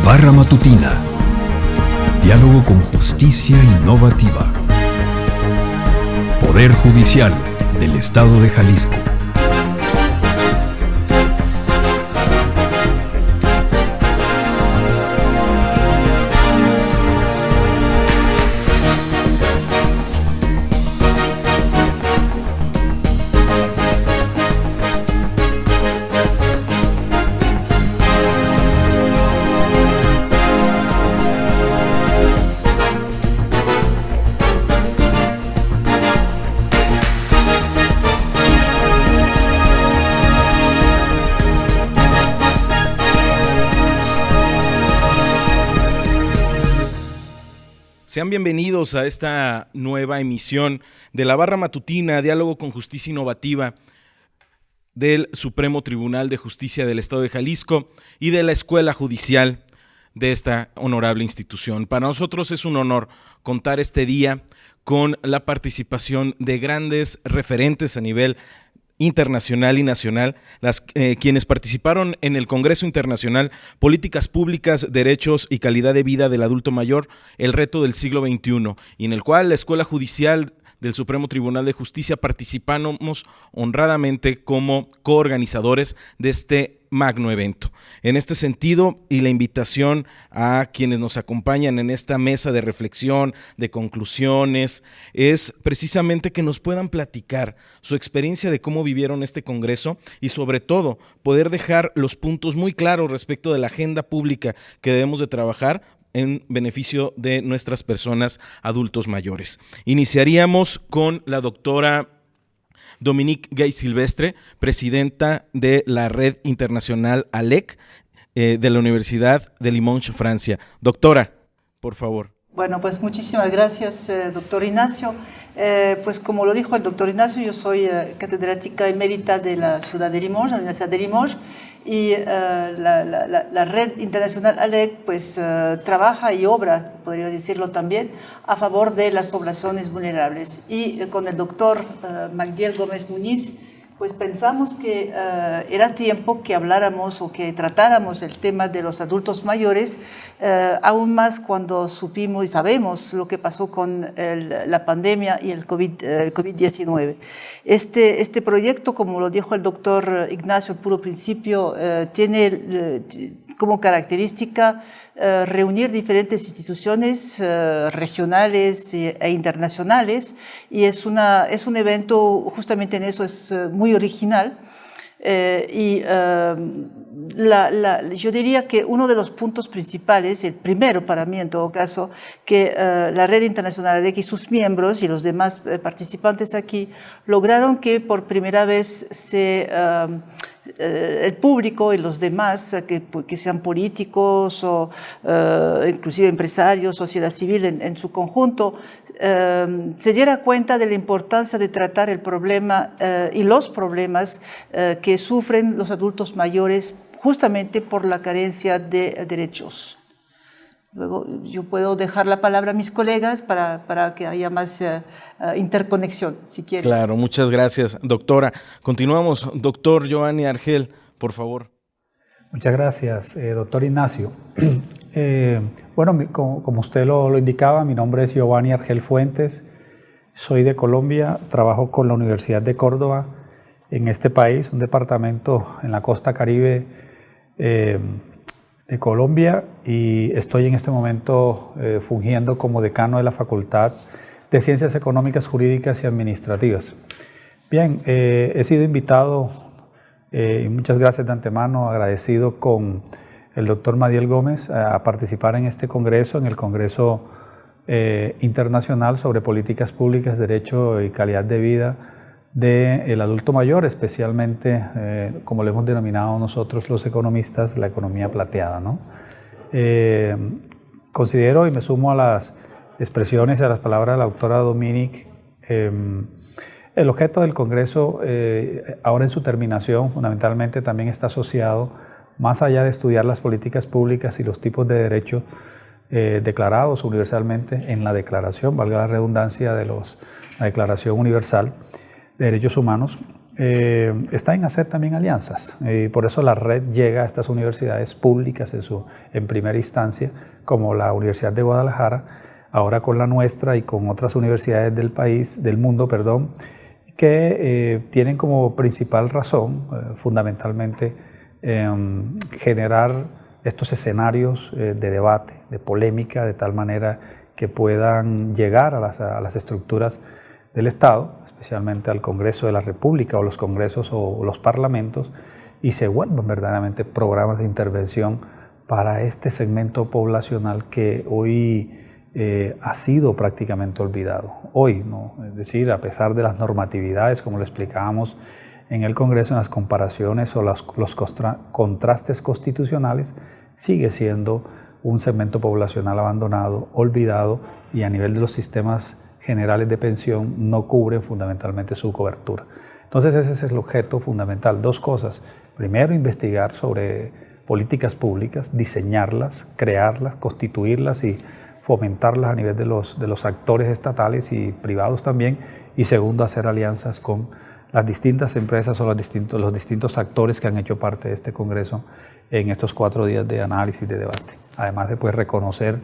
Barra Matutina. Diálogo con justicia innovativa. Poder Judicial del Estado de Jalisco. Sean bienvenidos a esta nueva emisión de la Barra Matutina, Diálogo con Justicia Innovativa del Supremo Tribunal de Justicia del Estado de Jalisco y de la Escuela Judicial de esta honorable institución. Para nosotros es un honor contar este día con la participación de grandes referentes a nivel internacional y nacional, quienes participaron en el Congreso Internacional Políticas Públicas, Derechos y Calidad de Vida del Adulto Mayor, el reto del siglo XXI, y en el cual la Escuela Judicial del Supremo Tribunal de Justicia participamos honradamente como coorganizadores de este magno evento. En este sentido, y la invitación a quienes nos acompañan en esta mesa de reflexión, de conclusiones, es precisamente que nos puedan platicar su experiencia de cómo vivieron este congreso y sobre todo poder dejar los puntos muy claros respecto de la agenda pública que debemos de trabajar en beneficio de nuestras personas adultos mayores. Iniciaríamos con la doctora Dominique Gay-Silvestre, presidenta de la Red Internacional ALEC de la Universidad de Limoges, Francia. Doctora, por favor. Bueno, pues muchísimas gracias, doctor Ignacio. Pues como lo dijo el doctor Ignacio, yo soy catedrática emérita de la ciudad de Limoges, la Universidad de Limoges, y la Red Internacional ALEC pues trabaja y obra, podría decirlo también, a favor de las poblaciones vulnerables. Y con el doctor Magdiel Gómez Muñiz, pues pensamos que era tiempo que habláramos o que tratáramos el tema de los adultos mayores, aún más cuando supimos y sabemos lo que pasó con la pandemia y el COVID-19. Este proyecto, como lo dijo el doctor Ignacio al puro principio, tiene como característica reunir diferentes instituciones regionales e internacionales, y es un evento, justamente en eso es muy original. Yo diría que uno de los puntos principales, el primero para mí en todo caso, que la Red Internacional ALEC y sus miembros y los demás participantes aquí lograron que por primera vez el público y los demás, que sean políticos o inclusive empresarios, sociedad civil en su conjunto, se diera cuenta de la importancia de tratar el problema y los problemas que sufren los adultos mayores justamente por la carencia de derechos. Luego yo puedo dejar la palabra a mis colegas para que haya más interconexión, si quieres. Claro, muchas gracias, doctora. Continuamos. Doctor Giovanni Argel, por favor. Muchas gracias, doctor Ignacio. Bueno, como usted lo indicaba, mi nombre es Giovanni Argel Fuentes, soy de Colombia, trabajo con la Universidad de Córdoba en este país, un departamento en la costa caribe de Colombia, y estoy en este momento fungiendo como decano de la Facultad de Ciencias Económicas, Jurídicas y Administrativas. Bien, he sido invitado, y muchas gracias de antemano, agradecido con el doctor Magdiel Gómez a participar en este congreso, en el Congreso Internacional sobre Políticas Públicas, Derecho y Calidad de Vida del Adulto Mayor, especialmente, como le hemos denominado nosotros los economistas, la economía plateada, ¿no? Considero y me sumo a las expresiones y a las palabras de la doctora Dominique. El objeto del Congreso, ahora en su terminación, fundamentalmente también está asociado, más allá de estudiar las políticas públicas y los tipos de derechos declarados universalmente en la declaración, valga la redundancia de la Declaración Universal de Derechos Humanos, está en hacer también alianzas. Por eso la red llega a estas universidades públicas en primera instancia, como la Universidad de Guadalajara, ahora con la nuestra y con otras universidades del mundo, que tienen como principal razón, fundamentalmente, generar estos escenarios de debate, de polémica, de tal manera que puedan llegar a las estructuras del Estado, especialmente al Congreso de la República o los congresos o los parlamentos, y se vuelvan verdaderamente programas de intervención para este segmento poblacional que hoy ha sido prácticamente olvidado. Hoy, ¿no? Es decir, a pesar de las normatividades, como lo explicábamos en el Congreso, en las comparaciones o los contrastes constitucionales, sigue siendo un segmento poblacional abandonado, olvidado, y a nivel de los sistemas generales de pensión no cubren fundamentalmente su cobertura. Entonces ese es el objeto fundamental. Dos cosas. Primero, investigar sobre políticas públicas, diseñarlas, crearlas, constituirlas y fomentarlas a nivel de los actores estatales y privados también. Y segundo, hacer alianzas con las distintas empresas o los distintos actores que han hecho parte de este Congreso en estos 4 días de análisis, de debate. Además de reconocer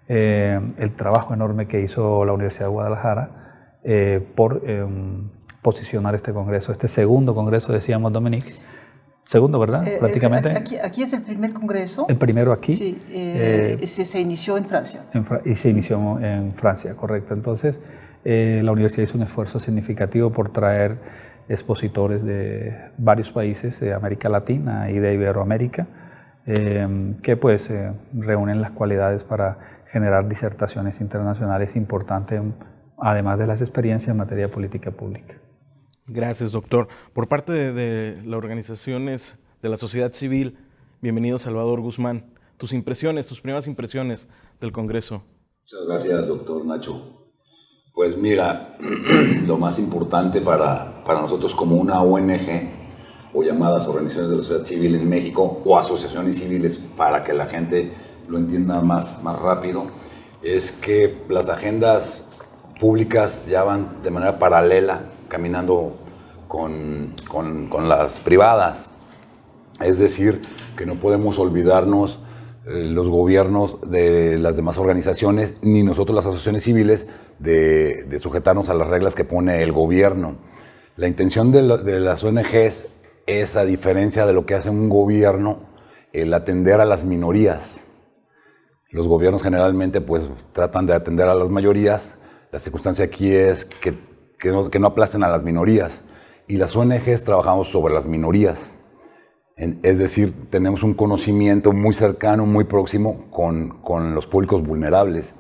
el trabajo enorme que hizo la Universidad de Guadalajara por posicionar este Congreso, este segundo Congreso, decíamos, Dominique. Segundo, ¿verdad? Prácticamente. Aquí es el primer Congreso. El primero aquí. Sí, se inició en Francia. Y se inició en Francia, correcto. Entonces, la universidad hizo un esfuerzo significativo por traer expositores de varios países de América Latina y de Iberoamérica, que pues reúnen las cualidades para generar disertaciones internacionales importantes, además de las experiencias en materia de política pública. Gracias, doctor. Por parte de las organizaciones de la sociedad civil, bienvenido Salvador Guzmán. Tus impresiones, tus primeras impresiones del Congreso. Muchas gracias, doctor Nacho. Pues mira, lo más importante para nosotros como una ONG, o llamadas organizaciones de la sociedad civil en México, o asociaciones civiles para que la gente lo entienda más rápido, es que las agendas públicas ya van de manera paralela, caminando con las privadas. Es decir, que no podemos olvidarnos los gobiernos de las demás organizaciones, ni nosotros las asociaciones civiles, de sujetarnos a las reglas que pone el gobierno. La intención de las ONGs es, a diferencia de lo que hace un gobierno, el atender a las minorías. Los gobiernos generalmente pues tratan de atender a las mayorías. La circunstancia aquí es que no aplasten a las minorías, y las ONGs trabajamos sobre las minorías. Es decir, tenemos un conocimiento muy cercano, muy próximo con los públicos vulnerables.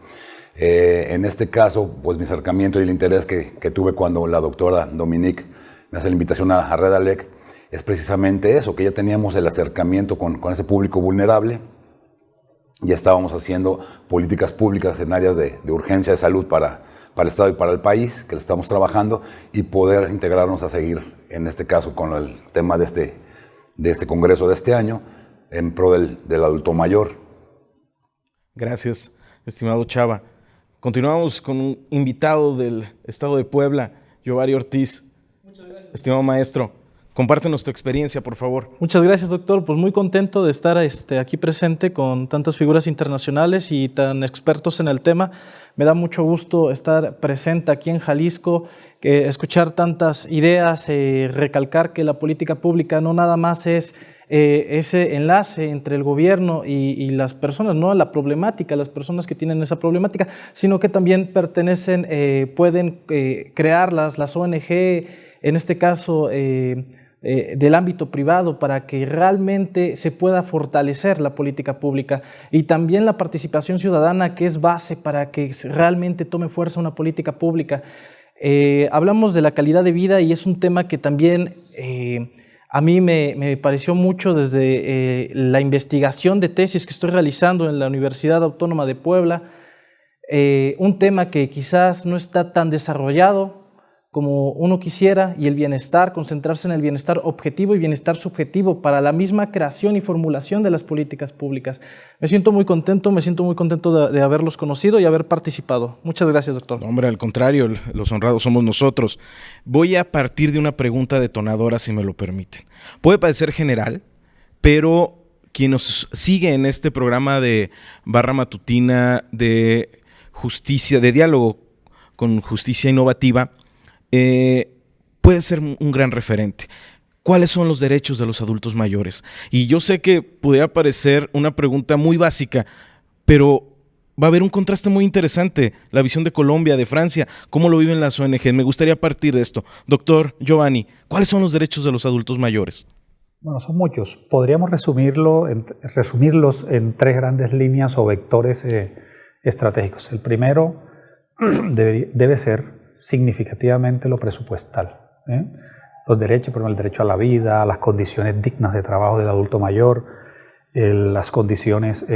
En este caso, pues mi acercamiento y el interés que tuve cuando la doctora Dominique me hace la invitación a Redalec es precisamente eso, que ya teníamos el acercamiento con ese público vulnerable. Ya estábamos haciendo políticas públicas en áreas de urgencia de salud para el Estado y para el país, que le estamos trabajando, y poder integrarnos a seguir, en este caso, con el tema de este Congreso de este año, en pro del adulto mayor. Gracias, estimado Chava. Continuamos con un invitado del Estado de Puebla, Yovari Ortiz. Muchas gracias. Estimado maestro, compártenos tu experiencia, por favor. Muchas gracias, doctor. Pues muy contento de estar aquí presente con tantas figuras internacionales y tan expertos en el tema. Me da mucho gusto estar presente aquí en Jalisco, escuchar tantas ideas, recalcar que la política pública no nada más es ese enlace entre el gobierno y las personas, no la problemática, las personas que tienen esa problemática, sino que también pertenecen, pueden crear las ONG, en este caso del ámbito privado, para que realmente se pueda fortalecer la política pública, y también la participación ciudadana, que es base para que realmente tome fuerza una política pública. Hablamos de la calidad de vida, y es un tema que también a mí me pareció mucho desde la investigación de tesis que estoy realizando en la Universidad Autónoma de Puebla, un tema que quizás no está tan desarrollado, como uno quisiera, y el bienestar, concentrarse en el bienestar objetivo y bienestar subjetivo para la misma creación y formulación de las políticas públicas. Me siento muy contento de haberlos conocido y haber participado. Muchas gracias, doctor. No, hombre, al contrario, los honrados somos nosotros. Voy a partir de una pregunta detonadora, si me lo permiten. Puede parecer general, pero quien nos sigue en este programa de Barra Matutina de justicia, de diálogo con justicia innovativa, puede ser un gran referente. ¿Cuáles son los derechos de los adultos mayores? Y yo sé que pudiera parecer una pregunta muy básica, pero va a haber un contraste muy interesante. La visión de Colombia, de Francia, cómo lo viven las ONG. Me gustaría partir de esto. Doctor Giovanni, ¿cuáles son los derechos de los adultos mayores? Bueno, son muchos. Podríamos resumirlos en 3 grandes líneas o vectores estratégicos. El primero debe ser significativamente lo presupuestal. Los derechos, por ejemplo, el derecho a la vida, las condiciones dignas de trabajo del adulto mayor, las condiciones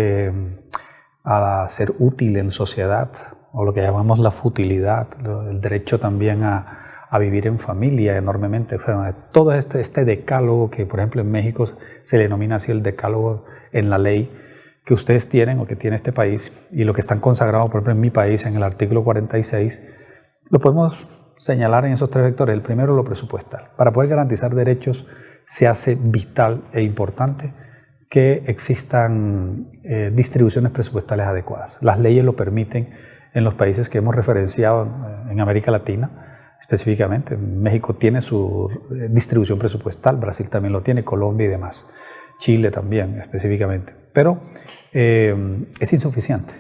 a ser útil en sociedad, o lo que llamamos la futilidad, el derecho también a vivir en familia enormemente. Todo este decálogo que, por ejemplo, en México se le denomina así el decálogo en la ley que ustedes tienen o que tiene este país, y lo que están consagrados, por ejemplo, en mi país, en el artículo 46, lo podemos señalar en esos 3 vectores. El primero, lo presupuestal. Para poder garantizar derechos se hace vital e importante que existan distribuciones presupuestales adecuadas. Las leyes lo permiten en los países que hemos referenciado en América Latina, específicamente. México tiene su distribución presupuestal, Brasil también lo tiene, Colombia y demás. Chile también, específicamente. Pero es insuficiente.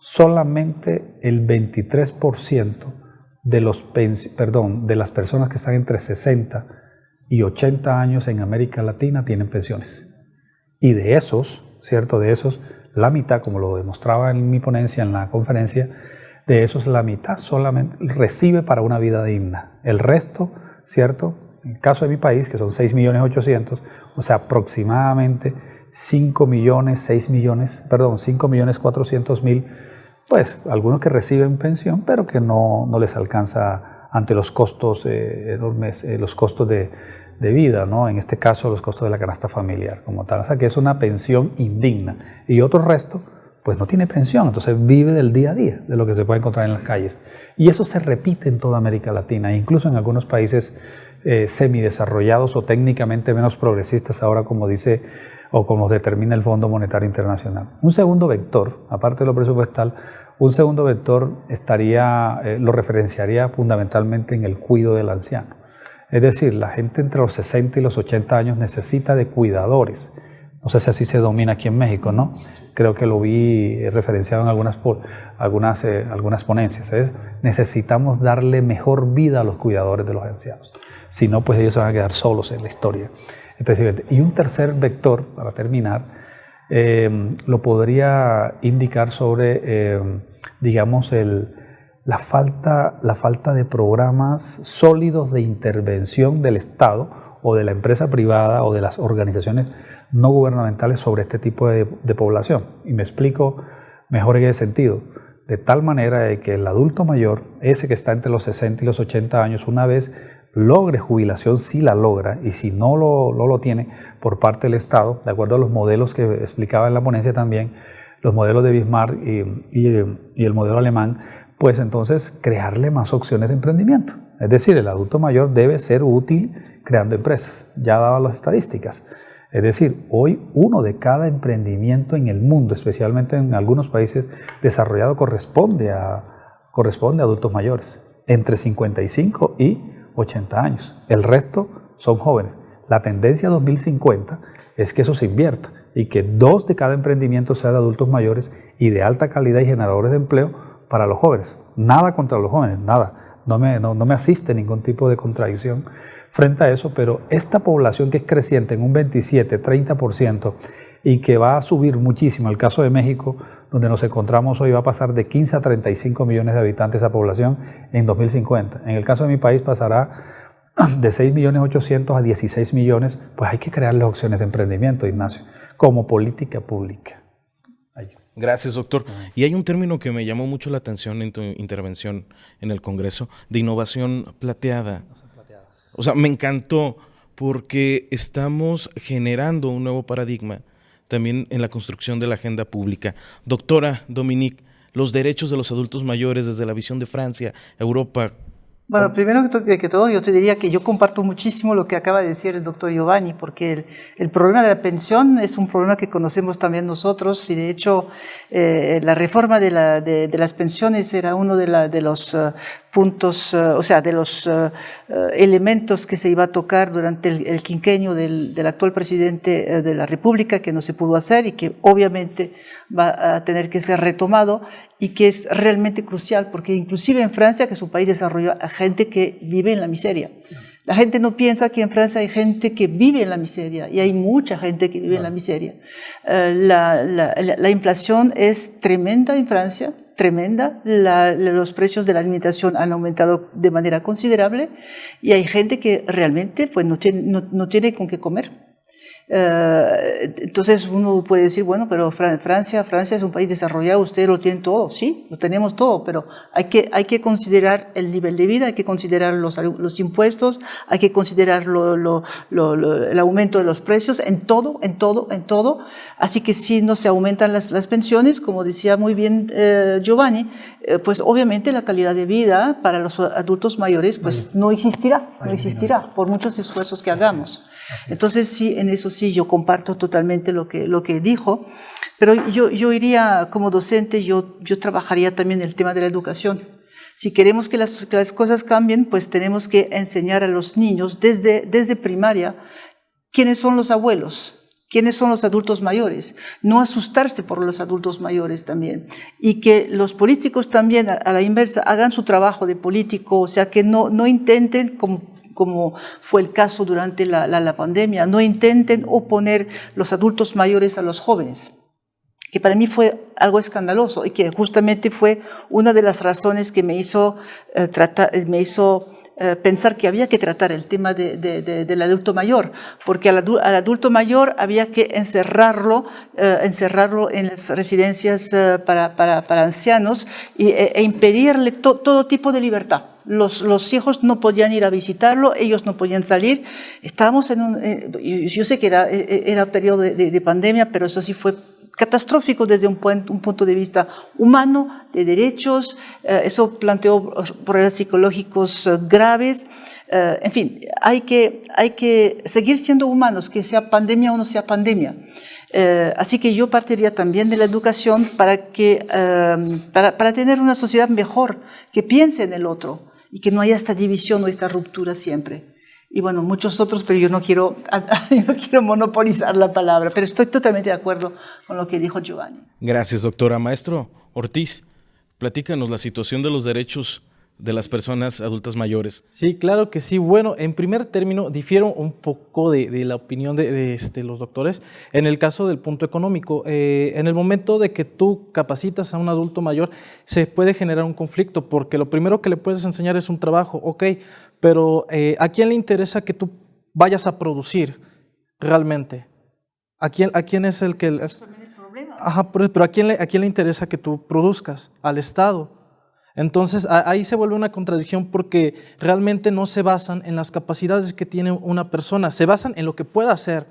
Solamente el 23% de las personas que están entre 60 y 80 años en América Latina tienen pensiones. Y de esos, ¿cierto? De esos, la mitad, como lo demostraba en mi ponencia en la conferencia, de esos la mitad solamente recibe para una vida digna. El resto, ¿cierto? En el caso de mi país, que son 6.800.000, o sea, aproximadamente 5.400.000, pues algunos que reciben pensión, pero que no les alcanza ante los costos enormes, los costos de vida, ¿no? En este caso, los costos de la canasta familiar como tal. O sea, que es una pensión indigna. Y otro resto, pues no tiene pensión, entonces vive del día a día, de lo que se puede encontrar en las calles. Y eso se repite en toda América Latina, incluso en algunos países semidesarrollados o técnicamente menos progresistas, ahora como dice o como determina el Fondo Monetario Internacional. Un segundo vector, aparte de lo presupuestal, un segundo vector lo referenciaría fundamentalmente en el cuidado del anciano. Es decir, la gente entre los 60 y los 80 años necesita de cuidadores. No sé si así se domina aquí en México, ¿no? Creo que lo vi referenciado en algunas ponencias. ¿Sabes? Necesitamos darle mejor vida a los cuidadores de los ancianos. Si no, pues ellos se van a quedar solos en la historia. Y un tercer vector, para terminar, lo podría indicar sobre, digamos, la falta de programas sólidos de intervención del Estado o de la empresa privada o de las organizaciones no gubernamentales sobre este tipo de población. Y me explico mejor en ese sentido. De tal manera de que el adulto mayor, ese que está entre los 60 y los 80 años, una vez logre jubilación, si la logra, y si no lo tiene por parte del Estado, de acuerdo a los modelos que explicaba en la ponencia también, los modelos de Bismarck y el modelo alemán, pues entonces crearle más opciones de emprendimiento. Es decir, el adulto mayor debe ser útil creando empresas, ya daban las estadísticas. Es decir, hoy 1 de cada emprendimiento en el mundo, especialmente en algunos países desarrollados, corresponde a adultos mayores, entre 55 y 80 años. El resto son jóvenes. La tendencia 2050 es que eso se invierta y que 2 de cada emprendimiento sean de adultos mayores y de alta calidad y generadores de empleo para los jóvenes. Nada contra los jóvenes, nada. No me asiste ningún tipo de contradicción frente a eso, pero esta población que es creciente en un 27, 30% y que va a subir muchísimo, el caso de México, donde nos encontramos hoy, va a pasar de 15 a 35 millones de habitantes esa población en 2050. En el caso de mi país pasará de 6.800.000 a 16 millones, pues hay que crearle opciones de emprendimiento, Ignacio, como política pública. Gracias, doctor. Y hay un término que me llamó mucho la atención en tu intervención en el Congreso, de innovación plateada. O sea, me encantó porque estamos generando un nuevo paradigma también en la construcción de la agenda pública. Doctora Dominique, los derechos de los adultos mayores desde la visión de Francia, Europa. Bueno, primero que todo, yo te diría que yo comparto muchísimo lo que acaba de decir el doctor Giovanni, porque el problema de la pensión es un problema que conocemos también nosotros, y de hecho la reforma de las pensiones era uno de los puntos, o sea, de los elementos que se iba a tocar durante el quinquenio del actual presidente de la República, que no se pudo hacer y que obviamente va a tener que ser retomado, y que es realmente crucial, porque inclusive en Francia, que es un país desarrollado, hay gente que vive en la miseria. La gente no piensa que en Francia hay gente que vive en la miseria, y hay mucha gente que vive en la miseria. La inflación es tremenda en Francia, tremenda. Los precios de la alimentación han aumentado de manera considerable, y hay gente que realmente pues, no tiene con qué comer. Entonces uno puede decir, bueno, pero Francia es un país desarrollado, ustedes lo tienen todo. Sí, lo tenemos todo, pero hay que considerar el nivel de vida, hay que considerar los impuestos, hay que considerar el aumento de los precios en todo. Así que si no se aumentan las pensiones, como decía muy bien Giovanni, pues obviamente la calidad de vida para los adultos mayores pues no existirá por muchos esfuerzos que hagamos. Entonces sí, en eso sí yo comparto totalmente lo que dijo, pero yo iría como docente, yo trabajaría también el tema de la educación. Si queremos que las cosas cambien, pues tenemos que enseñar a los niños desde primaria quiénes son los abuelos, quiénes son los adultos mayores, no asustarse por los adultos mayores también, y que los políticos también a la inversa hagan su trabajo de político, o sea que no intenten como fue el caso durante la pandemia, no intenten oponer los adultos mayores a los jóvenes, que para mí fue algo escandaloso y que justamente fue una de las razones que me hizo pensar que había que tratar el tema del adulto mayor, porque al adulto mayor había que encerrarlo en las residencias para ancianos e impedirle todo tipo de libertad. Los hijos no podían ir a visitarlo, ellos no podían salir. Estábamos yo sé que era periodo de pandemia, pero eso sí fue catastrófico desde un punto de vista humano, de derechos. Eso planteó problemas psicológicos graves. En fin, hay que seguir siendo humanos, que sea pandemia o no sea pandemia. Así que yo partiría también de la educación para tener una sociedad mejor, que piense en el otro y que no haya esta división o esta ruptura siempre. Y bueno, muchos otros, pero yo no quiero monopolizar la palabra, pero estoy totalmente de acuerdo con lo que dijo Giovanni. Gracias, doctora. Maestro Ortiz, platícanos la situación de los derechos de las personas adultas mayores. Sí, claro que sí. Bueno, en primer término, difiero un poco de la opinión de los doctores en el caso del punto económico. En el momento de que tú capacitas a un adulto mayor, se puede generar un conflicto, porque lo primero que le puedes enseñar es un trabajo, ok, pero ¿a quién le interesa que tú vayas a producir realmente? ¿A quién es el que...? Eso también es el problema. Ajá, pero ¿a quién le interesa que tú produzcas? Al Estado. Entonces ahí se vuelve una contradicción, porque realmente no se basan en las capacidades que tiene una persona, se basan en lo que pueda hacer,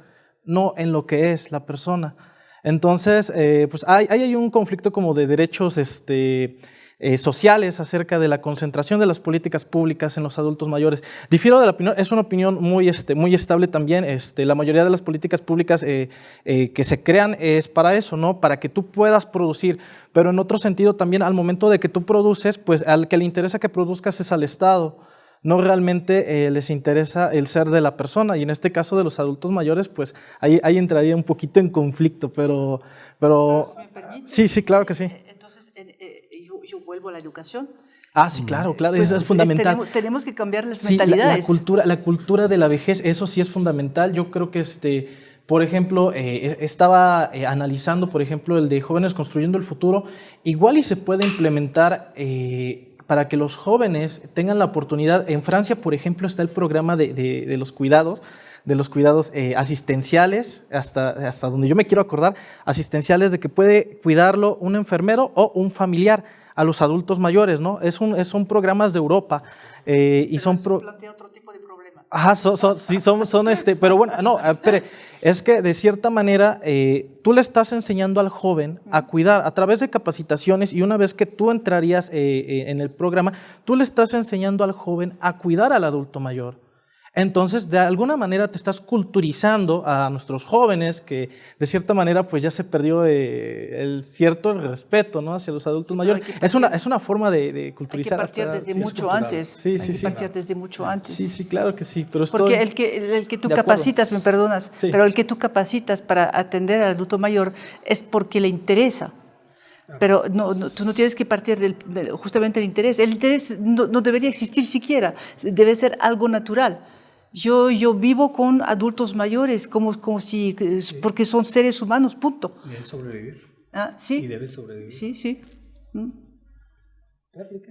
no en lo que es la persona. Entonces, pues hay un conflicto como de derechos sociales acerca de la concentración de las políticas públicas en los adultos mayores. Difiero de la opinión, es una opinión muy estable también. La mayoría de las políticas públicas que se crean es para eso, ¿no? Para que tú puedas producir, pero en otro sentido también, al momento de que tú produces, pues al que le interesa que produzcas es al Estado, no realmente les interesa el ser de la persona, y en este caso de los adultos mayores, pues ahí entraría un poquito en conflicto, pero si me permite, sí, claro que sí. Entonces, yo vuelvo a la educación. Ah, sí, claro, Pues, eso es fundamental. Tenemos que cambiar las Sí, mentalidades. la cultura de la vejez, eso sí es fundamental. Yo creo que, por ejemplo, estaba analizando, por ejemplo, el de Jóvenes Construyendo el Futuro. Igual y se puede implementar para que los jóvenes tengan la oportunidad. En Francia, por ejemplo, está el programa de los cuidados, de los cuidados asistenciales, hasta donde yo me quiero acordar, asistenciales de que puede cuidarlo un enfermero o un familiar a los adultos mayores, ¿no? Son programas de Europa y son... plantea otro tipo de problema. Ajá, pero bueno, no, espere, es que de cierta manera tú le estás enseñando al joven a cuidar a través de capacitaciones, y una vez que tú entrarías en el programa, tú le estás enseñando al joven a cuidar al adulto mayor. Entonces, de alguna manera te estás culturizando a nuestros jóvenes, que de cierta manera pues ya se perdió el respeto, ¿no?, hacia los adultos mayores. Es una forma de culturizar. Hay que partir desde mucho antes. Hay que partir desde mucho antes. Sí, claro que sí. Pero porque el que tú capacitas, me perdonas, pero el que tú capacitas para atender al adulto mayor es porque le interesa. Pero tú no tienes que partir justamente del interés. El interés no debería existir siquiera, debe ser algo natural. Yo vivo con adultos mayores porque son seres humanos, punto. Y deben sobrevivir. ¿Sí? Y deben sobrevivir. Sí.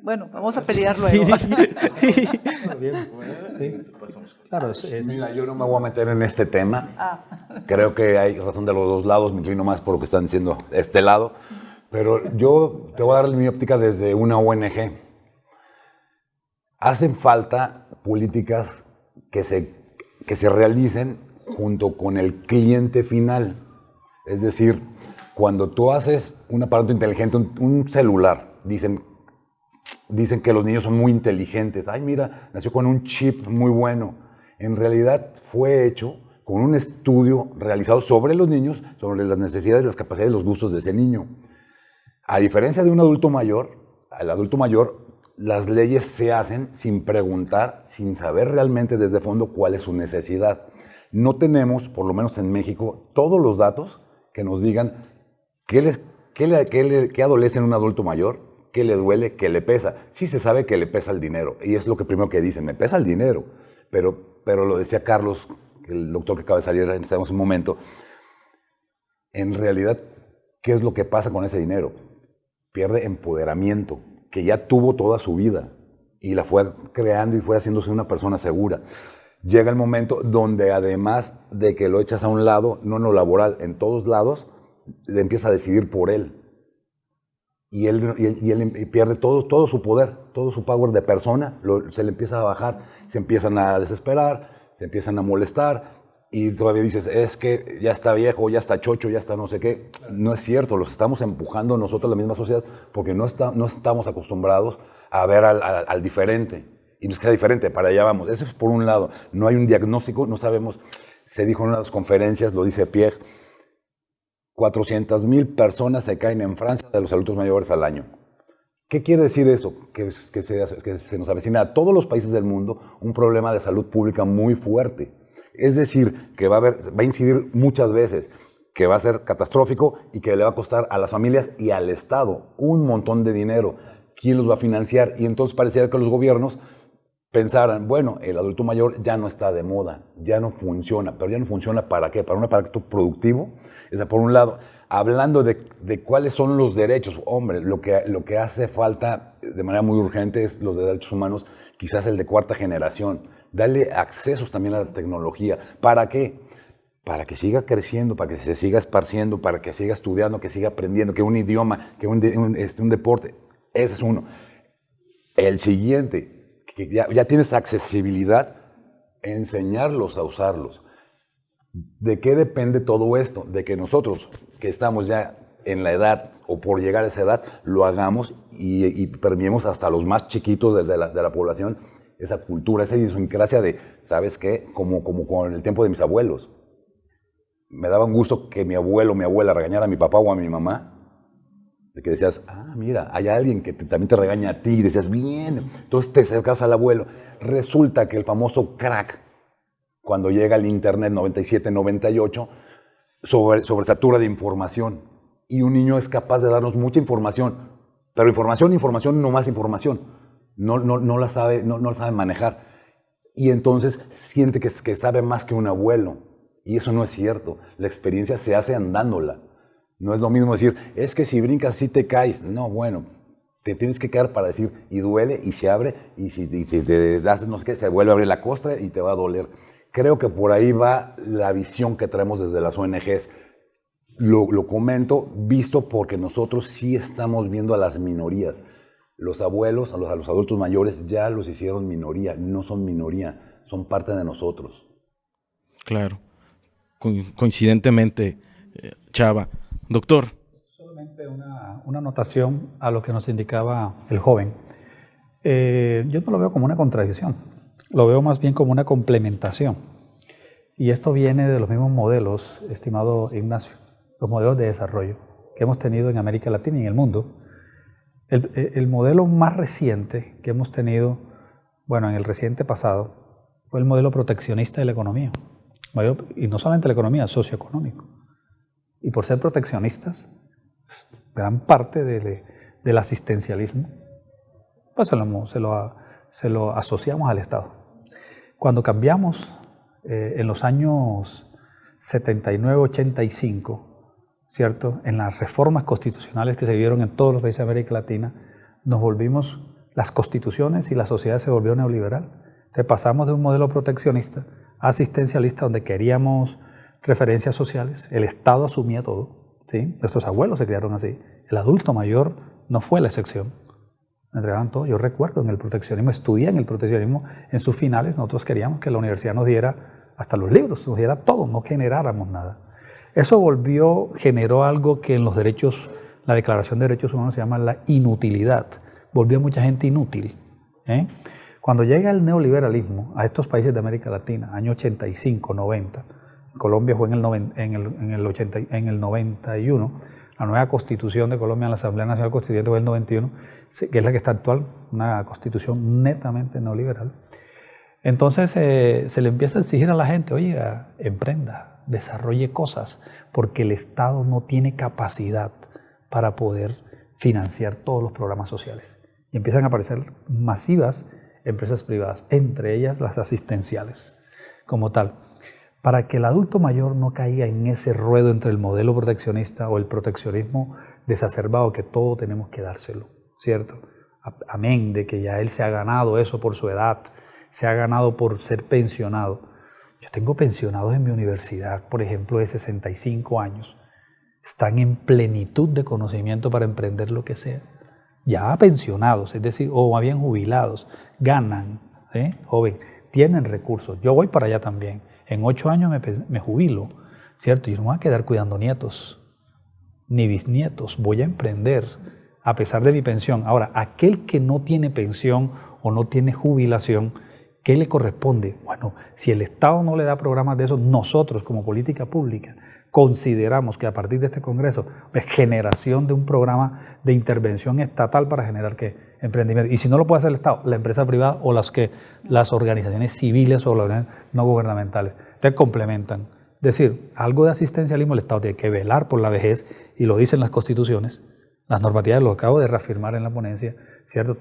Bueno, vamos a pelearlo ahí. Claro, mira, yo no me voy a meter en este tema. Creo que hay razón de los dos lados, me inclino más por lo que están diciendo este lado. Pero yo te voy a dar mi óptica desde una ONG. Hacen falta políticas que se realicen junto con el cliente final. Es decir, cuando tú haces un aparato inteligente, un celular, dicen que los niños son muy inteligentes. Ay, mira, nació con un chip muy bueno. En realidad fue hecho con un estudio realizado sobre los niños, sobre las necesidades, las capacidades y los gustos de ese niño. A diferencia de un adulto mayor, al adulto mayor las leyes se hacen sin preguntar, sin saber realmente desde fondo cuál es su necesidad. No tenemos, por lo menos en México, todos los datos que nos digan qué adolece en un adulto mayor, qué le duele, qué le pesa. Sí se sabe que le pesa el dinero, y es lo que primero que dicen, me pesa el dinero. Pero lo decía Carlos, el doctor que acaba de salir en este momento, en realidad, ¿qué es lo que pasa con ese dinero? Pierde empoderamiento, que ya tuvo toda su vida y la fue creando y fue haciéndose una persona segura. Llega el momento donde además de que lo echas a un lado, no en lo laboral, en todos lados, empieza a decidir por él. Y él pierde todo su poder, todo su power de persona, se le empieza a bajar, se empiezan a desesperar, se empiezan a molestar. Y todavía dices, es que ya está viejo, ya está chocho, ya está no sé qué. No es cierto, los estamos empujando nosotros, la misma sociedad, porque no estamos acostumbrados a ver al diferente. Y no es que sea diferente, para allá vamos. Eso es por un lado. No hay un diagnóstico, no sabemos. Se dijo en unas conferencias, lo dice Pierre, 400,000 personas se caen en Francia de los adultos mayores al año. ¿Qué quiere decir eso? Que se nos avecina a todos los países del mundo un problema de salud pública muy fuerte. Es decir, que va a incidir muchas veces, que va a ser catastrófico y que le va a costar a las familias y al Estado un montón de dinero. ¿Quién los va a financiar? Y entonces pareciera que los gobiernos pensaran, bueno, el adulto mayor ya no está de moda, ya no funciona. ¿Pero ya no funciona para qué? ¿Para un aparato productivo? O sea, por un lado, hablando de cuáles son los derechos, hombre, lo que hace falta de manera muy urgente es los derechos humanos, quizás el de cuarta generación. Darle accesos también a la tecnología. ¿Para qué? Para que siga creciendo, para que se siga esparciendo, para que siga estudiando, que siga aprendiendo, que un idioma, que un deporte. Ese es uno. El siguiente, que ya tienes accesibilidad, enseñarlos a usarlos. ¿De qué depende todo esto? De que nosotros, que estamos ya en la edad o por llegar a esa edad, lo hagamos y permeemos hasta los más chiquitos de la población esa cultura, esa idiosincrasia de, ¿sabes qué? Como con el tiempo de mis abuelos. Me daba un gusto que mi abuelo o mi abuela regañara a mi papá o a mi mamá, de que decías, mira, hay alguien que también te regaña a ti, y decías, bien, entonces te acercas al abuelo. Resulta que el famoso crack, cuando llega el internet 97, 98, sobresatura de información, y un niño es capaz de darnos mucha información, pero información, no más información. No la sabe manejar. Y entonces siente que sabe más que un abuelo. Y eso no es cierto. La experiencia se hace andándola. No es lo mismo decir, es que si brincas sí te caes. No, bueno, te tienes que quedar para decir, y duele, y se abre, y si te das no sé qué, se vuelve a abrir la costra y te va a doler. Creo que por ahí va la visión que traemos desde las ONGs. Lo comento visto porque nosotros sí estamos viendo a las minorías. Los abuelos, a los adultos mayores ya los hicieron minoría, no son minoría, son parte de nosotros. Claro, coincidentemente, Chava. Doctor. Solamente una anotación a lo que nos indicaba el joven. Yo no lo veo como una contradicción, lo veo más bien como una complementación. Y esto viene de los mismos modelos, estimado Ignacio, los modelos de desarrollo que hemos tenido en América Latina y en el mundo. El modelo más reciente que hemos tenido, bueno, en el reciente pasado, fue el modelo proteccionista de la economía. Y no solamente la economía, socioeconómico. Y por ser proteccionistas, gran parte del asistencialismo, pues se lo asociamos al Estado. Cuando cambiamos en los años 79-85, ¿cierto? En las reformas constitucionales que se vieron en todos los países de América Latina, las constituciones y la sociedad se volvió neoliberal. Entonces pasamos de un modelo proteccionista a asistencialista, donde queríamos referencias sociales, el Estado asumía todo, ¿sí? Nuestros abuelos se criaron así, el adulto mayor no fue la excepción, entregaban todo. Yo recuerdo en el proteccionismo, estudié en el proteccionismo, en sus finales nosotros queríamos que la universidad nos diera hasta los libros, nos diera todo, no generáramos nada. Eso generó algo que en los derechos, la Declaración de Derechos Humanos se llama la inutilidad, volvió a mucha gente inútil. Cuando llega el neoliberalismo a estos países de América Latina, año 85, 90, Colombia fue en el 91, la nueva constitución de Colombia en la Asamblea Nacional Constituyente fue en el 91, que es la que está actual, una constitución netamente neoliberal. Entonces se le empieza a exigir a la gente, oye, emprenda, desarrolle cosas, porque el Estado no tiene capacidad para poder financiar todos los programas sociales. Y empiezan a aparecer masivas empresas privadas, entre ellas las asistenciales, como tal. Para que el adulto mayor no caiga en ese ruedo entre el modelo proteccionista o el proteccionismo exacerbado, que todo tenemos que dárselo, ¿cierto? Amén de que ya él se ha ganado eso por su edad, se ha ganado por ser pensionado. Yo tengo pensionados en mi universidad, por ejemplo, de 65 años. Están en plenitud de conocimiento para emprender lo que sea. Ya pensionados, es decir, o más bien jubilados, ganan, joven, tienen recursos. Yo voy para allá también. En 8 años me jubilo, ¿cierto? Yo no me voy a quedar cuidando nietos, ni bisnietos. Voy a emprender a pesar de mi pensión. Ahora, aquel que no tiene pensión o no tiene jubilación, ¿qué le corresponde? Bueno, si el Estado no le da programas de eso, nosotros como política pública consideramos que a partir de este Congreso es generación de un programa de intervención estatal para generar ¿qué? Emprendimiento. Y si no lo puede hacer el Estado, la empresa privada o las organizaciones civiles o las no gubernamentales. Entonces complementan. Es decir, algo de asistencialismo el Estado tiene que velar por la vejez, y lo dicen las constituciones, las normativas, lo acabo de reafirmar en la ponencia, ¿cierto?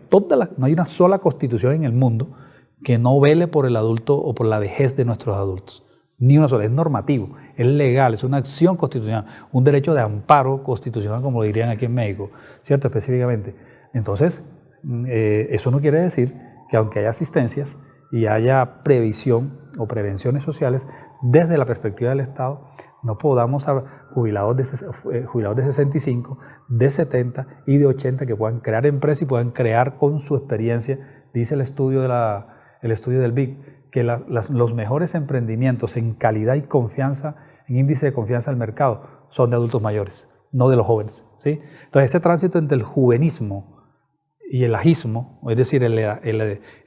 No hay una sola constitución en el mundo que no vele por el adulto o por la vejez de nuestros adultos. Ni una sola, es normativo, es legal, es una acción constitucional, un derecho de amparo constitucional, como lo dirían aquí en México, ¿cierto? Específicamente. Entonces, eso no quiere decir que aunque haya asistencias y haya previsión o prevenciones sociales, desde la perspectiva del Estado, no podamos a jubilados de 65, de 70 y de 80 que puedan crear empresas y puedan crear con su experiencia. Dice el estudio del BIC, que los mejores emprendimientos en calidad y confianza, en índice de confianza del mercado, son de adultos mayores, no de los jóvenes, ¿sí? Entonces ese tránsito entre el juvenismo y el ajismo, es decir, el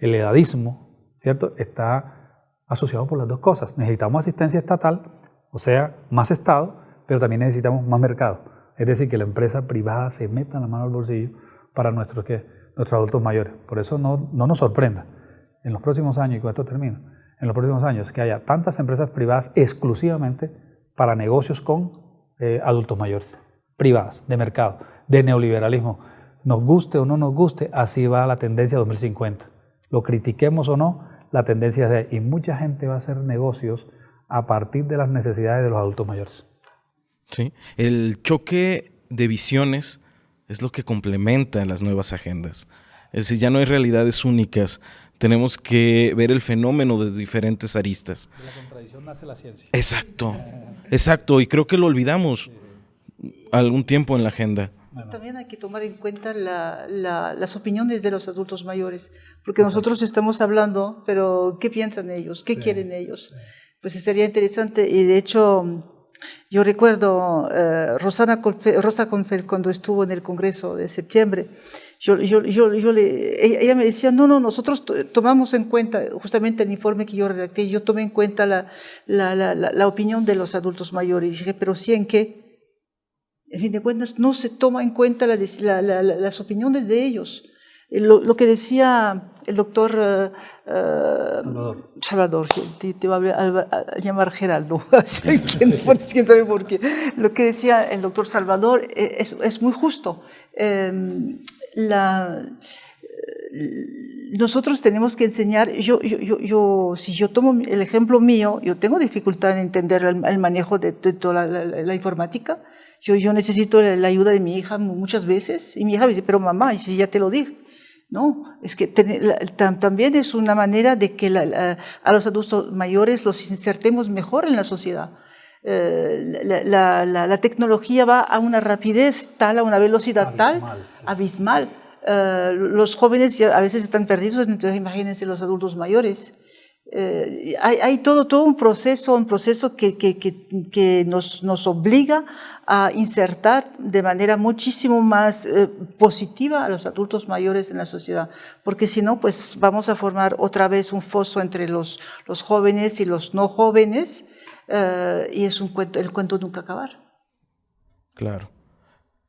edadismo, ¿cierto?, está asociado por las dos cosas. Necesitamos asistencia estatal, o sea, más Estado, pero también necesitamos más mercado. Es decir, que la empresa privada se meta la mano al bolsillo para nuestros adultos mayores. Por eso no nos sorprenda en los próximos años, y con esto termino, en los próximos años que haya tantas empresas privadas exclusivamente para negocios con adultos mayores, privadas, de mercado, de neoliberalismo. Nos guste o no nos guste, así va la tendencia 2050. Lo critiquemos o no, la tendencia es de, y mucha gente va a hacer negocios a partir de las necesidades de los adultos mayores. Sí, el choque de visiones es lo que complementa las nuevas agendas. Es decir, ya no hay realidades únicas tenemos que ver el fenómeno desde diferentes aristas. De la contradicción nace la ciencia. Exacto, exacto, y creo que lo olvidamos algún tiempo en la agenda. También hay que tomar en cuenta las opiniones de los adultos mayores, porque nosotros estamos hablando, pero ¿qué piensan ellos? ¿Qué quieren ellos? Pues sería interesante, y de hecho yo recuerdo Rosa Confel cuando estuvo en el Congreso de septiembre, ella me decía, no, nosotros tomamos en cuenta, justamente el informe que yo redacté, yo tomé en cuenta la opinión de los adultos mayores, y dije, pero ¿sí en qué? En fin de cuentas, no se toma en cuenta las opiniones de ellos. Lo que decía el doctor Salvador, te va a llamar Geraldo, ¿quién sabe por qué? Lo que decía el doctor Salvador es muy justo. Nosotros tenemos que enseñar, si yo tomo el ejemplo mío, yo tengo dificultad en entender el manejo de toda la informática. Yo necesito la ayuda de mi hija muchas veces, y mi hija me dice, pero mamá, ¿y si ya te lo dije? No, es que también es una manera de que a los adultos mayores los insertemos mejor en la sociedad. La tecnología va a una rapidez tal, a una velocidad abismal. Los jóvenes a veces están perdidos, entonces imagínense los adultos mayores. Hay todo un proceso que nos obliga a insertar de manera muchísimo más positiva a los adultos mayores en la sociedad, porque si no, pues vamos a formar otra vez un foso entre los jóvenes y los no jóvenes, y es el cuento nunca acabar. Claro.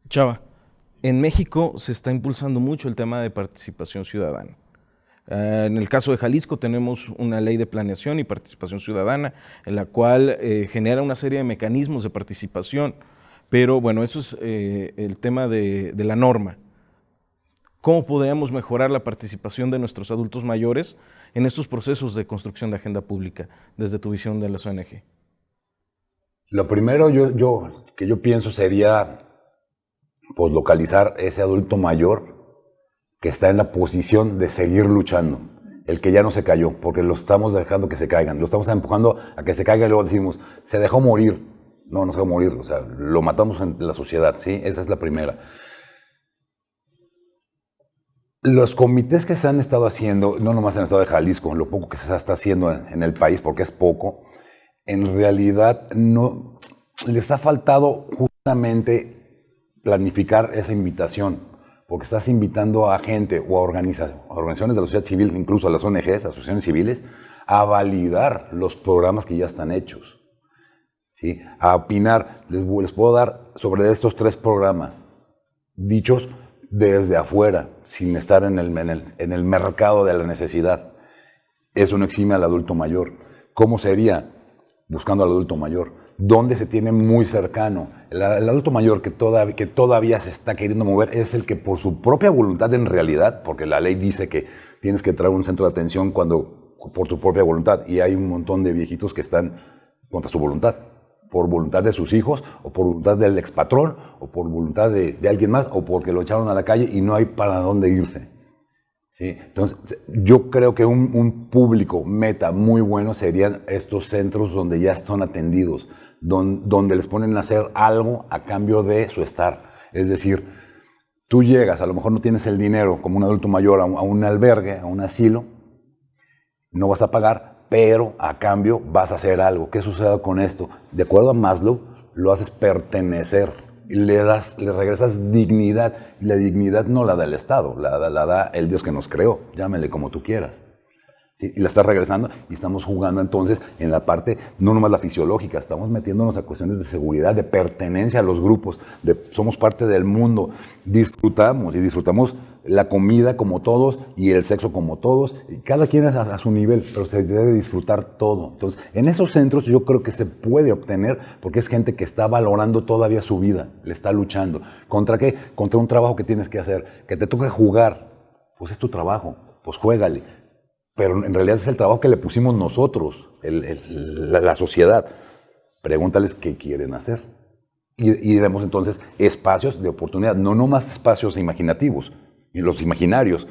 Chava, en México se está impulsando mucho el tema de participación ciudadana. En el caso de Jalisco tenemos una ley de planeación y participación ciudadana en la cual genera una serie de mecanismos de participación, pero bueno, eso es el tema de la norma. ¿Cómo podríamos mejorar la participación de nuestros adultos mayores en estos procesos de construcción de agenda pública desde tu visión de las ONG? Lo primero que yo pienso sería pues, localizar ese adulto mayor que está en la posición de seguir luchando, el que ya no se cayó, porque lo estamos dejando que se caigan, lo estamos empujando a que se caiga y luego decimos, se dejó morir. No se dejó morir, o sea, lo matamos en la sociedad, ¿sí? Esa es la primera. Los comités que se han estado haciendo, no nomás en el estado de Jalisco, lo poco que se está haciendo en el país, porque es poco, en realidad no les ha faltado justamente planificar esa invitación, porque estás invitando a gente o a organizaciones de la sociedad civil, incluso a las ONGs, asociaciones civiles, a validar los programas que ya están hechos, ¿sí? A opinar. Les puedo dar sobre estos 3 programas, dichos desde afuera, sin estar en el mercado de la necesidad. Eso no exime al adulto mayor. ¿Cómo sería? Buscando al adulto mayor. ¿Dónde se tiene muy cercano? El adulto mayor que todavía se está queriendo mover es el que por su propia voluntad en realidad, porque la ley dice que tienes que traer un centro de atención por tu propia voluntad, y hay un montón de viejitos que están contra su voluntad, por voluntad de sus hijos, o por voluntad del expatrón, o por voluntad de alguien más, o porque lo echaron a la calle y no hay para dónde irse. ¿Sí? Entonces, yo creo que un público meta muy bueno serían estos centros donde ya son atendidos, donde les ponen a hacer algo a cambio de su estar. Es decir, tú llegas, a lo mejor no tienes el dinero como un adulto mayor a un albergue, a un asilo, no vas a pagar, pero a cambio vas a hacer algo. ¿Qué sucede con esto? De acuerdo a Maslow, lo haces pertenecer. Y le regresas dignidad, y la dignidad no la da el Estado, la da el Dios que nos creó, llámele como tú quieras. ¿Sí? Y la estás regresando y estamos jugando entonces en la parte, no nomás la fisiológica, estamos metiéndonos a cuestiones de seguridad, de pertenencia a los grupos, somos parte del mundo, disfrutamos la comida como todos y el sexo como todos, y cada quien es a su nivel, pero se debe disfrutar todo. Entonces, en esos centros yo creo que se puede obtener, porque es gente que está valorando todavía su vida, le está luchando. ¿Contra qué? Contra un trabajo que tienes que hacer, que te toca jugar, pues es tu trabajo, pues juégale. Pero en realidad es el trabajo que le pusimos nosotros, la sociedad. Pregúntales qué quieren hacer. Y demos entonces espacios de oportunidad, no más espacios imaginativos, y los imaginarios.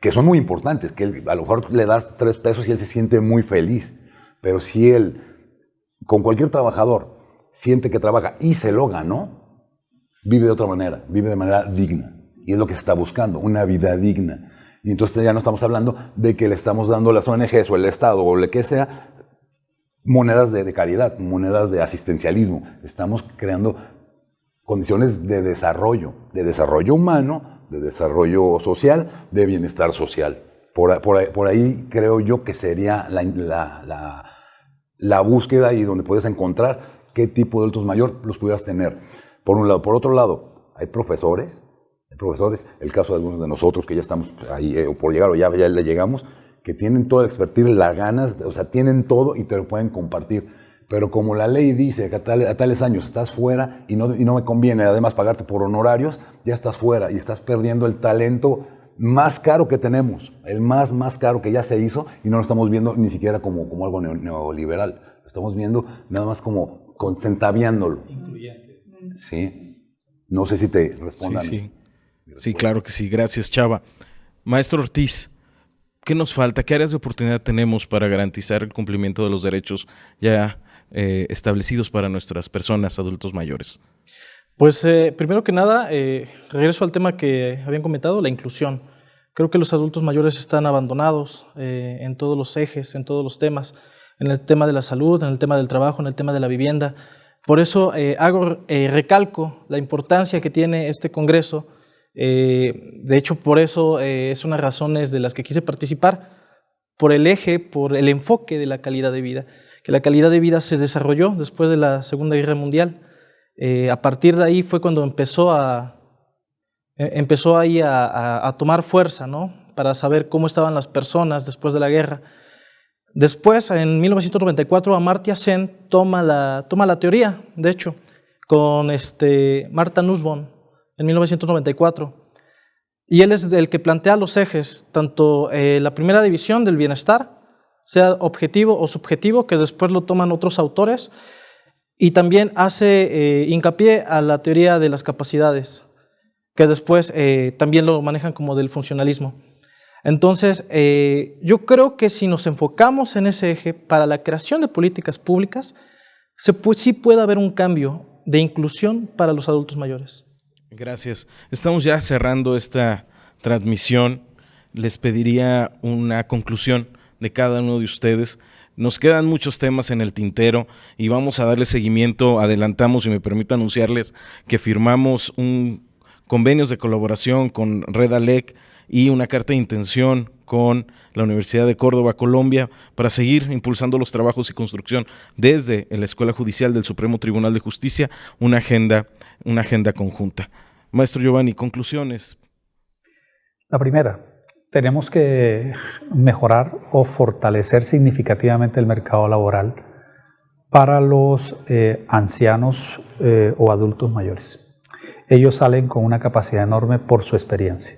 que son muy importantes, que a lo mejor le das 3 pesos y él se siente muy feliz, pero si él, con cualquier trabajador, siente que trabaja y se lo ganó, vive de otra manera, vive de manera digna, y es lo que se está buscando, una vida digna. Y entonces ya no estamos hablando de que le estamos dando a las ONGs o el Estado o lo que sea monedas de caridad, monedas de asistencialismo. Estamos creando condiciones de desarrollo humano, de desarrollo social, de bienestar social. Por ahí creo yo que sería la búsqueda y donde puedes encontrar qué tipo de adultos mayores los pudieras tener. Por un lado. Por otro lado, hay profesores, el caso de algunos de nosotros que ya estamos ahí, o por llegar o ya le llegamos, que tienen toda la expertise, las ganas, o sea, tienen todo y te lo pueden compartir. Pero como la ley dice que a tales años estás fuera y no me conviene además pagarte por honorarios, ya estás fuera y estás perdiendo el talento más caro que tenemos, el más caro que ya se hizo, y no lo estamos viendo ni siquiera como algo neoliberal, lo estamos viendo nada más como centaviándolo. Incluyente. Sí. No sé si te respondan. Sí, claro que sí. Gracias, Chava. Maestro Ortiz, ¿qué nos falta? ¿Qué áreas de oportunidad tenemos para garantizar el cumplimiento de los derechos ya establecidos para nuestras personas, adultos mayores? Pues primero que nada, regreso al tema que habían comentado, la inclusión. Creo que los adultos mayores están abandonados en todos los ejes, en todos los temas, en el tema de la salud, en el tema del trabajo, en el tema de la vivienda. Por eso recalco la importancia que tiene este Congreso. De hecho, por eso es una de las razones de las que quise participar, por el eje, por el enfoque de la calidad de vida. Que la calidad de vida se desarrolló después de la Segunda Guerra Mundial. A partir de ahí fue cuando empezó ahí a tomar fuerza, ¿no? Para saber cómo estaban las personas después de la guerra. Después, en 1994, Amartya Sen toma la teoría, de hecho, con Martha Nussbaum, en 1994. Y él es el que plantea los ejes, tanto la primera división del bienestar, sea objetivo o subjetivo, que después lo toman otros autores, y también hace hincapié a la teoría de las capacidades, que después también lo manejan como del funcionalismo. Entonces, yo creo que si nos enfocamos en ese eje para la creación de políticas públicas, sí puede haber un cambio de inclusión para los adultos mayores. Gracias. Estamos ya cerrando esta transmisión. Les pediría una conclusión de cada uno de ustedes. Nos quedan muchos temas en el tintero y vamos a darle seguimiento. Adelantamos, y me permito anunciarles que firmamos un convenios de colaboración con Red ALEC y una carta de intención con la Universidad de Córdoba, Colombia, para seguir impulsando los trabajos y construcción desde la Escuela Judicial del Supremo Tribunal de Justicia, una agenda conjunta. Maestro Giovanni, conclusiones. La primera, tenemos que mejorar o fortalecer significativamente el mercado laboral para los ancianos o adultos mayores. Ellos salen con una capacidad enorme por su experiencia.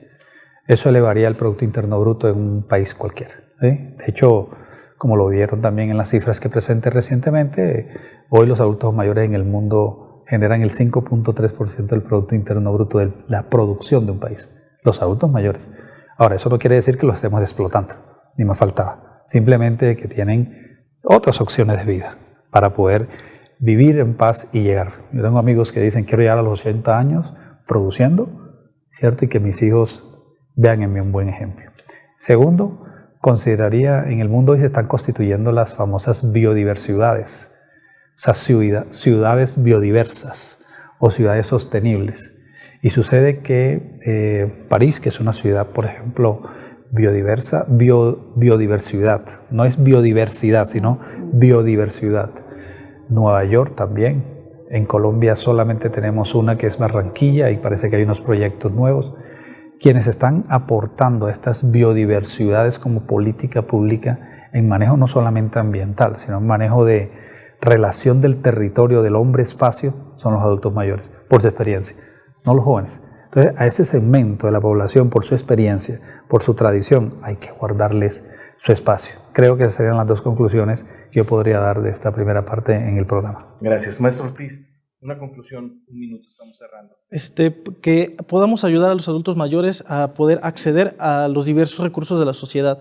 Eso elevaría el Producto Interno Bruto en un país cualquiera, ¿sí? De hecho, como lo vieron también en las cifras que presenté recientemente, hoy los adultos mayores en el mundo generan el 5.3% del Producto Interno Bruto de la producción de un país, los adultos mayores. Ahora, eso no quiere decir que los estemos explotando, ni más faltaba, simplemente que tienen otras opciones de vida para poder vivir en paz y llegar. Yo tengo amigos que dicen, quiero llegar a los 80 años produciendo, ¿cierto? Y que mis hijos vean en mí un buen ejemplo. Segundo, consideraría, en el mundo hoy se están constituyendo las famosas biodiversidades, o sea, ciudades biodiversas o ciudades sostenibles. Y sucede que París, que es una ciudad, por ejemplo, biodiversa, biodiversidad, no es biodiversidad, sino biodiversidad. Nueva York también. En Colombia solamente tenemos una que es Barranquilla y parece que hay unos proyectos nuevos. Quienes están aportando a estas biodiversidades como política pública en manejo no solamente ambiental, sino en manejo de relación del territorio del hombre-espacio, son los adultos mayores, por su experiencia, no los jóvenes. Entonces, a ese segmento de la población, por su experiencia, por su tradición, hay que guardarles su espacio. Creo que esas serían las dos conclusiones que yo podría dar de esta primera parte en el programa. Gracias, maestro Ortiz. Una conclusión, un minuto, estamos cerrando. Que podamos ayudar a los adultos mayores a poder acceder a los diversos recursos de la sociedad,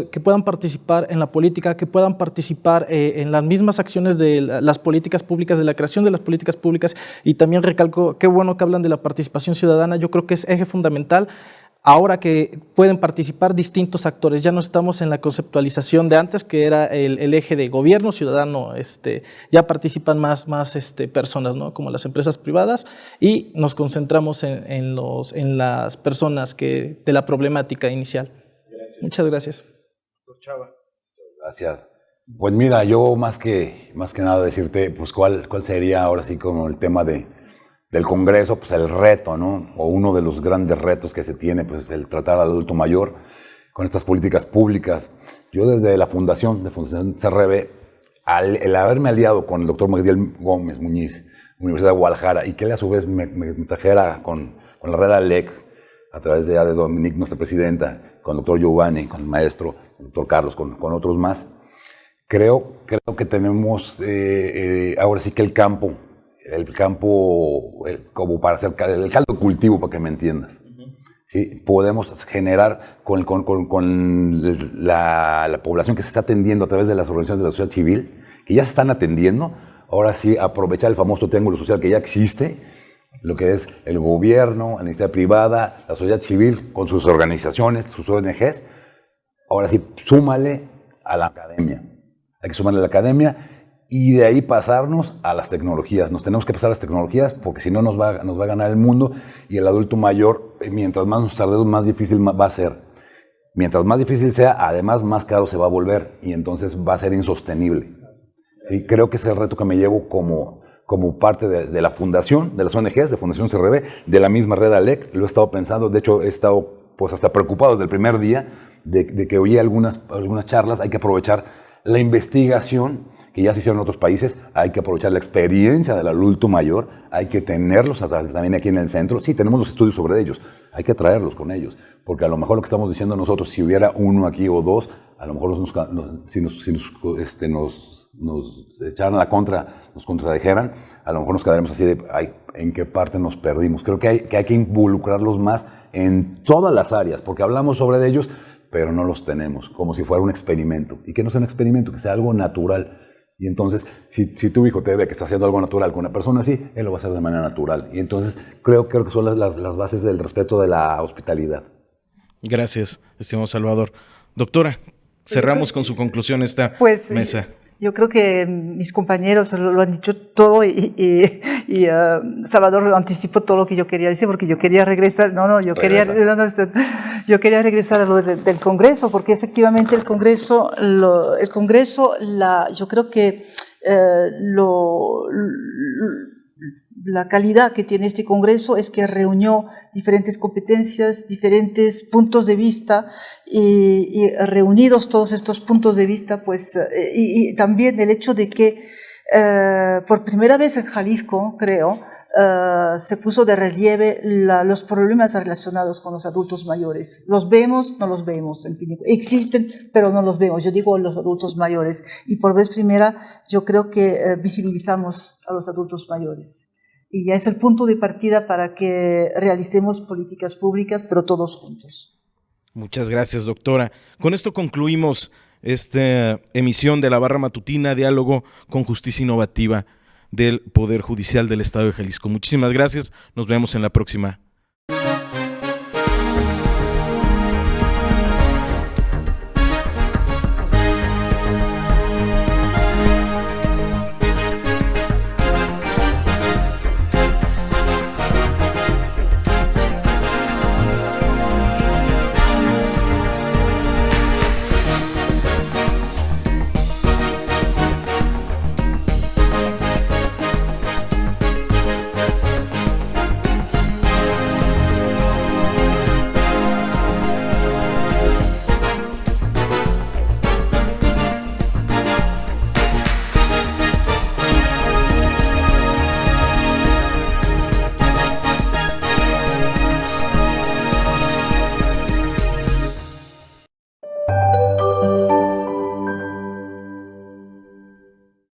que puedan participar en la política, que puedan participar en las mismas acciones de las políticas públicas, de la creación de las políticas públicas, y también recalco, qué bueno que hablan de la participación ciudadana, yo creo que es eje fundamental. Ahora que pueden participar distintos actores, ya no estamos en la conceptualización de antes, que era el eje de gobierno ciudadano, ya participan más personas, ¿no? Como las empresas privadas, y nos concentramos en las personas de la problemática inicial. Gracias. Muchas gracias. Doctor Chava. Gracias. Pues mira, yo más que nada decirte, pues cuál sería ahora sí como el tema del Congreso, pues el reto, ¿no? O uno de los grandes retos que se tiene, pues el tratar al adulto mayor con estas políticas públicas. Yo desde la Fundación CRB, el haberme aliado con el doctor Magdiel Gómez Muñiz, Universidad de Guadalajara, y que él a su vez me trajera con la red ALEC, a través de Dominique, nuestra presidenta, con el doctor Giovanni, con el maestro, el doctor Carlos, con otros más, creo que tenemos ahora sí que el campo como para hacer el caldo de cultivo, para que me entiendas. ¿Sí? Podemos generar con la población que se está atendiendo a través de las organizaciones de la sociedad civil, que ya se están atendiendo, ahora sí aprovechar el famoso triángulo social que ya existe, lo que es el gobierno, la iniciativa privada, la sociedad civil con sus organizaciones, sus ONGs. Ahora sí, súmale a la academia. Hay que sumarle a la academia y de ahí pasarnos a las tecnologías. Nos tenemos que pasar a las tecnologías porque si no nos va a ganar el mundo, y el adulto mayor, mientras más nos tardemos, más difícil va a ser. Mientras más difícil sea, además más caro se va a volver, y entonces va a ser insostenible. ¿Sí? Creo que es el reto que me llevo como parte de la fundación, de las ONGs, de Fundación CRB, de la misma red ALEC. Lo he estado pensando, de hecho he estado pues hasta preocupado desde el primer día de que oí algunas charlas. Hay que aprovechar la investigación que ya se hicieron en otros países, hay que aprovechar la experiencia del adulto mayor, hay que tenerlos también aquí en el centro. Sí, tenemos los estudios sobre ellos, hay que traerlos con ellos, porque a lo mejor lo que estamos diciendo nosotros, si hubiera uno aquí o dos, a lo mejor si nos echaran a la contra, nos contradijeran, a lo mejor nos quedaremos así de, ay, ¿en qué parte nos perdimos? Creo que hay que involucrarlos más en todas las áreas, porque hablamos sobre ellos, pero no los tenemos, como si fuera un experimento. Y que no sea un experimento, que sea algo natural. Y entonces, si tu hijo te ve que está haciendo algo natural con una persona así, él lo va a hacer de manera natural. Y entonces creo que son las bases del respeto de la hospitalidad. Gracias, estimado Salvador. Doctora, cerramos con su conclusión esta mesa. Yo creo que mis compañeros lo han dicho todo y Salvador anticipó todo lo que yo quería decir, porque yo quería regresar, yo quería regresar a lo del Congreso, porque efectivamente el Congreso, yo creo que la calidad que tiene este Congreso es que reunió diferentes competencias, diferentes puntos de vista, y reunidos todos estos puntos de vista, pues, y también el hecho de que por primera vez en Jalisco, creo, se puso de relieve los problemas relacionados con los adultos mayores. Los vemos, no los vemos, en fin, existen, pero no los vemos. Yo digo los adultos mayores, y por vez primera yo creo que visibilizamos a los adultos mayores. Y ya es el punto de partida para que realicemos políticas públicas, pero todos juntos. Muchas gracias, doctora. Con esto concluimos esta emisión de la Barra Matutina, Diálogo con Justicia Innovativa del Poder Judicial del Estado de Jalisco. Muchísimas gracias. Nos vemos en la próxima.